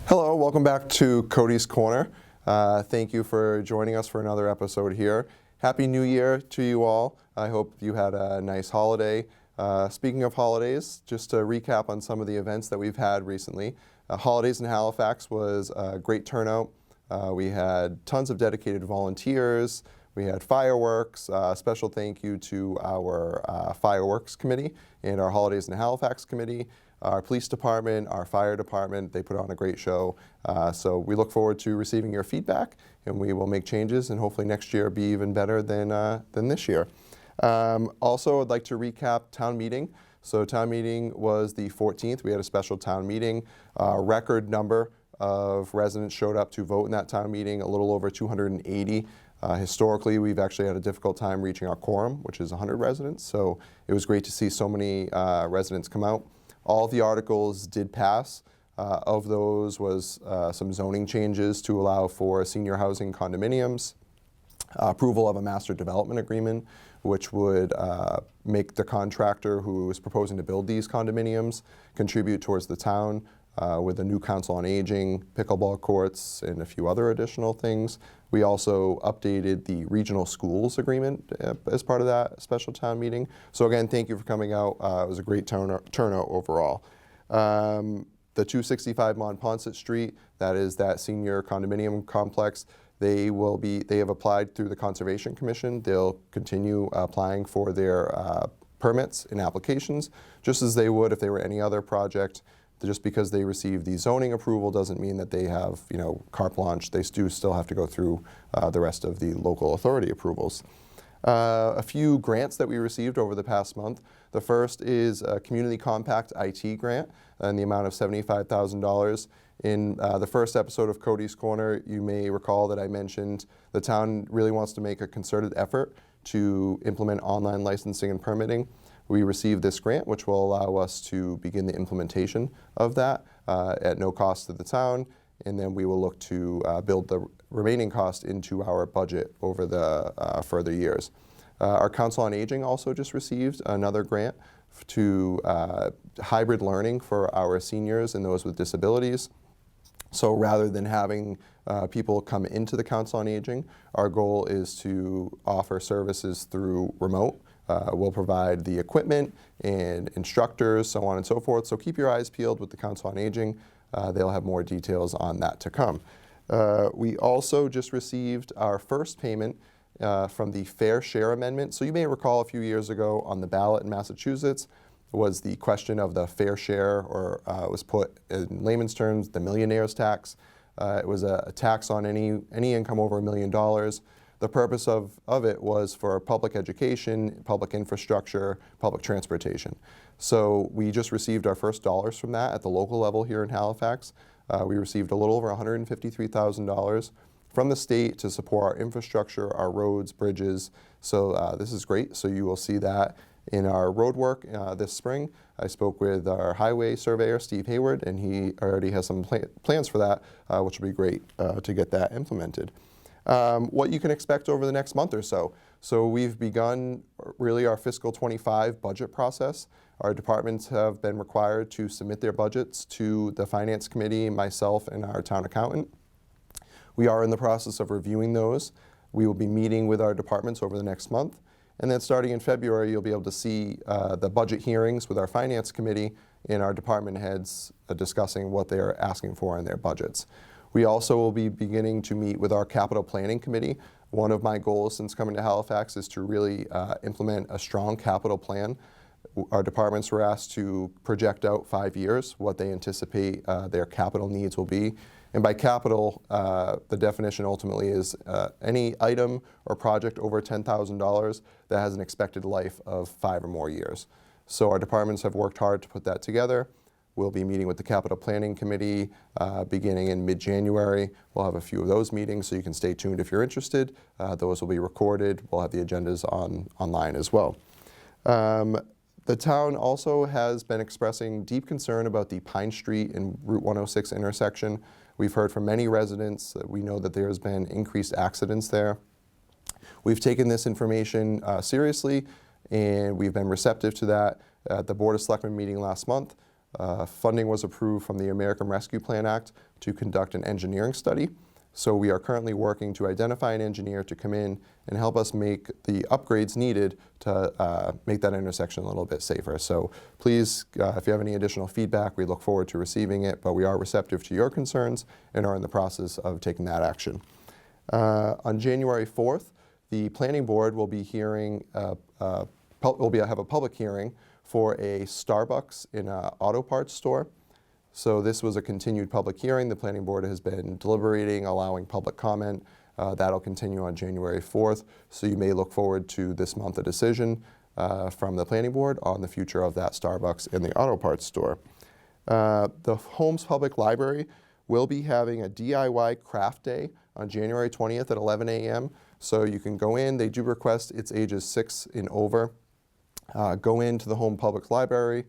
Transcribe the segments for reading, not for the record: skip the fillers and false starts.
Hello, welcome back to Cody's Corner. Thank you for joining us for another episode here. Happy New Year to you all. I hope you had a nice holiday. Speaking of holidays, just to recap on some of the events that we've had recently. Holidays in Halifax was a great turnout. We had tons of dedicated volunteers. We had fireworks. Special thank you to our fireworks committee and our Holidays in Halifax committee. Our police department, our fire department, they put on a great show. So we look forward to receiving your feedback, and we will make changes and hopefully next year be even better than this year. Also, I'd like to recap town meeting. So town meeting was the 14th. We had a special town meeting. Record number of residents showed up to vote in that town meeting, a little over 280. Historically, we've actually had a difficult time reaching our quorum, which is 100 residents. So it was great to see so many residents come out. All of the articles did pass. Of those was some zoning changes to allow for senior housing condominiums, approval of a master development agreement, which would make the contractor who is proposing to build these condominiums contribute towards the town with a new council on aging, pickleball courts, and a few other additional things. We also updated the regional schools agreement as part of that special town meeting. So again, thank you for coming out. It was a great turnout overall. The 265 Montponset Street, that is that senior condominium complex, they have applied through the Conservation Commission. They'll continue applying for their permits and applications, just as they would if they were any other project. Just because they received the zoning approval doesn't mean that they have, carte blanche. They do still have to go through the rest of the local authority approvals. A few grants that we received over the past month. The first is a Community Compact IT grant in the amount of $75,000. In the first episode of Cody's Corner, you may recall that I mentioned the town really wants to make a concerted effort to implement online licensing and permitting. We received this grant, which will allow us to begin the implementation of that at no cost to the town, and then we will look to build the remaining cost into our budget over the further years. Our Council on Aging also just received another grant to hybrid learning for our seniors and those with disabilities. So rather than having people come into the Council on Aging, our goal is to offer services through remote. We'll provide the equipment and instructors, so on and so forth. So keep your eyes peeled with the Council on Aging. They'll have more details on that to come. We also just received our first payment from the Fair Share Amendment. So you may recall a few years ago on the ballot in Massachusetts was the question of the fair share, or it was put in layman's terms, the millionaire's tax. It was a tax on any income over $1 million. The purpose of it was for public education, public infrastructure, public transportation. So we just received our first dollars from that at the local level here in Halifax. We received a little over $153,000 from the state to support our infrastructure, our roads, bridges. So this is great. So you will see that in our road work this spring. I spoke with our highway surveyor, Steve Hayward, and he already has some plans for that, which will be great to get that implemented. What you can expect over the next month or so. So we've begun really our fiscal 25 budget process. Our departments have been required to submit their budgets to the Finance Committee, myself, and our town accountant. We are in the process of reviewing those. We will be meeting with our departments over the next month. And then starting in February, you'll be able to see the budget hearings with our Finance Committee and our department heads discussing what they're asking for in their budgets. We also will be beginning to meet with our Capital Planning Committee. One of my goals since coming to Halifax is to really implement a strong capital plan. Our departments were asked to project out 5 years what they anticipate their capital needs will be. And by capital, the definition ultimately is any item or project over $10,000 that has an expected life of 5 or more years. So our departments have worked hard to put that together. We'll be meeting with the Capital Planning Committee beginning in mid-January. We'll have a few of those meetings, so you can stay tuned if you're interested. Those will be recorded. We'll have the agendas online as well. The town also has been expressing deep concern about the Pine Street and Route 106 intersection. We've heard from many residents that we know that there has been increased accidents there. We've taken this information seriously, and we've been receptive to that. At the Board of Selectmen meeting last month, Funding was approved from the American Rescue Plan Act to conduct an engineering study. So we are currently working to identify an engineer to come in and help us make the upgrades needed to make that intersection a little bit safer. So please, if you have any additional feedback, we look forward to receiving it, but we are receptive to your concerns and are in the process of taking that action. On January 4th, the Planning Board will be hearing, have a public hearing for a Starbucks in an auto parts store. So this was a continued public hearing. The Planning Board has been deliberating, allowing public comment. That'll continue on January 4th. So you may look forward to this month a decision from the Planning Board on the future of that Starbucks in the auto parts store. The Holmes Public Library will be having a DIY craft day on January 20th at 11 a.m. So you can go in. They do request it's ages 6 and over. Go into the Holmes Public Library.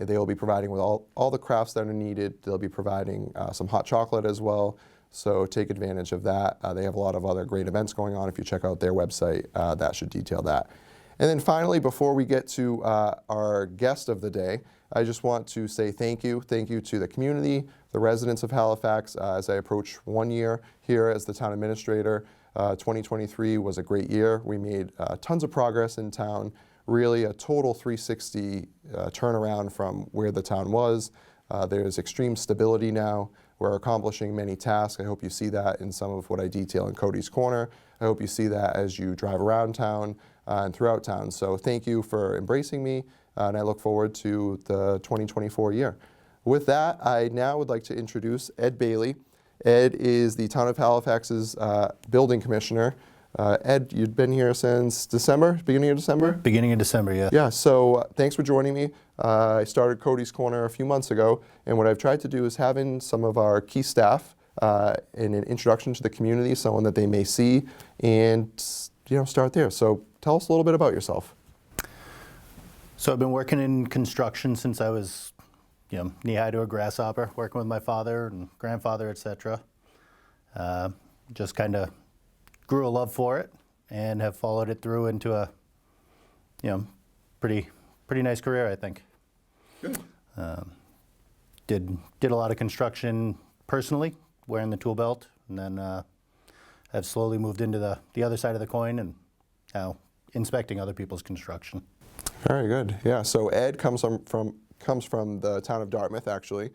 They will be providing with all the crafts that are needed. They'll be providing some hot chocolate as well, so take advantage of that. They have a lot of other great events going on. If you check out their website, that should detail that. And then finally, before we get to our guest of the day, I just want to say thank you. Thank you to the community, the residents of Halifax. As I approach 1 year here as the town administrator, 2023 was a great year. We made tons of progress in town. Really a total 360 turnaround from where the town was. There's extreme stability now. We're accomplishing many tasks. I hope you see that in some of what I detail in Cody's Corner. I hope you see that as you drive around town and throughout town. So thank you for embracing me, and I look forward to the 2024 year. With that, I now would like to introduce Ed Bailey. Ed is the Town of Halifax's building commissioner. Ed, you've been here since December, beginning of December? Beginning of December, yeah. Yeah, so thanks for joining me. I started Cody's Corner a few months ago, and what I've tried to do is have in some of our key staff in an introduction to the community, someone that they may see, and start there. So tell us a little bit about yourself. So I've been working in construction since I was knee-high to a grasshopper, working with my father and grandfather, etc. Just kind of grew a love for it and have followed it through into a, pretty nice career, I think. Good. Did a lot of construction personally, wearing the tool belt, and then have slowly moved into the other side of the coin and now inspecting other people's construction. Very good. Yeah. So Ed comes from the town of Dartmouth, actually,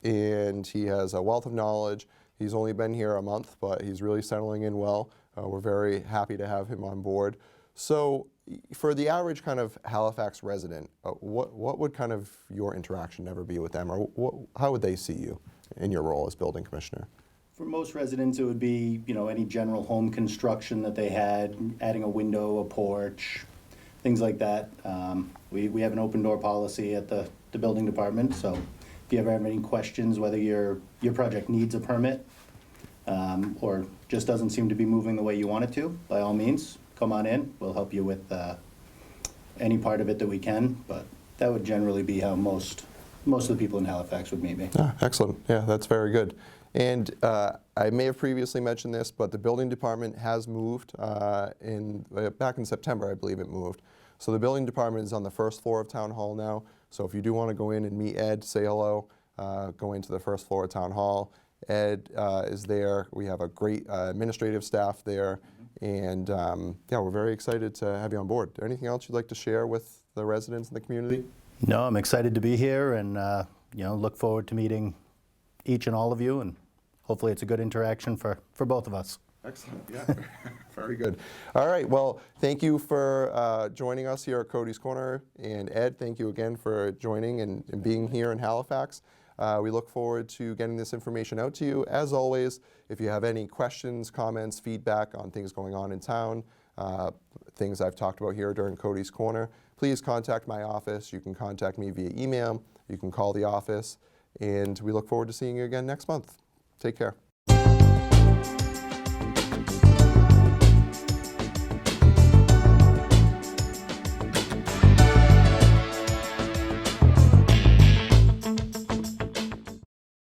and he has a wealth of knowledge. He's only been here a month, but he's really settling in well. We're very happy to have him on board. So for the average kind of Halifax resident, what would kind of your interaction ever be with them, or how would they see you in your role as building commissioner? For most residents, it would be, any general home construction that they had, adding a window, a porch, things like that. We have an open door policy at the building department, so if you ever have any questions, whether your project needs a permit or just doesn't seem to be moving the way you want it to, by all means, come on in. We'll help you with any part of it that we can, but that would generally be how most of the people in Halifax would meet me. Ah, excellent. Yeah, that's very good. And I may have previously mentioned this, but the building department has moved back in September, I believe it moved. So the building department is on the first floor of Town Hall now. So if you do want to go in and meet Ed, say hello, go into the first floor of Town Hall. Ed is there. We have a great administrative staff there. And we're very excited to have you on board. Anything else you'd like to share with the residents in the community? No, I'm excited to be here and look forward to meeting each and all of you, and hopefully it's a good interaction for both of us. Excellent. Yeah, very good. All right. Well, thank you for joining us here at Cody's Corner. And Ed, thank you again for joining and being here in Halifax. We look forward to getting this information out to you. As always, if you have any questions, comments, feedback on things going on in town, things I've talked about here during Cody's Corner, please contact my office. You can contact me via email. You can call the office. And we look forward to seeing you again next month. Take care.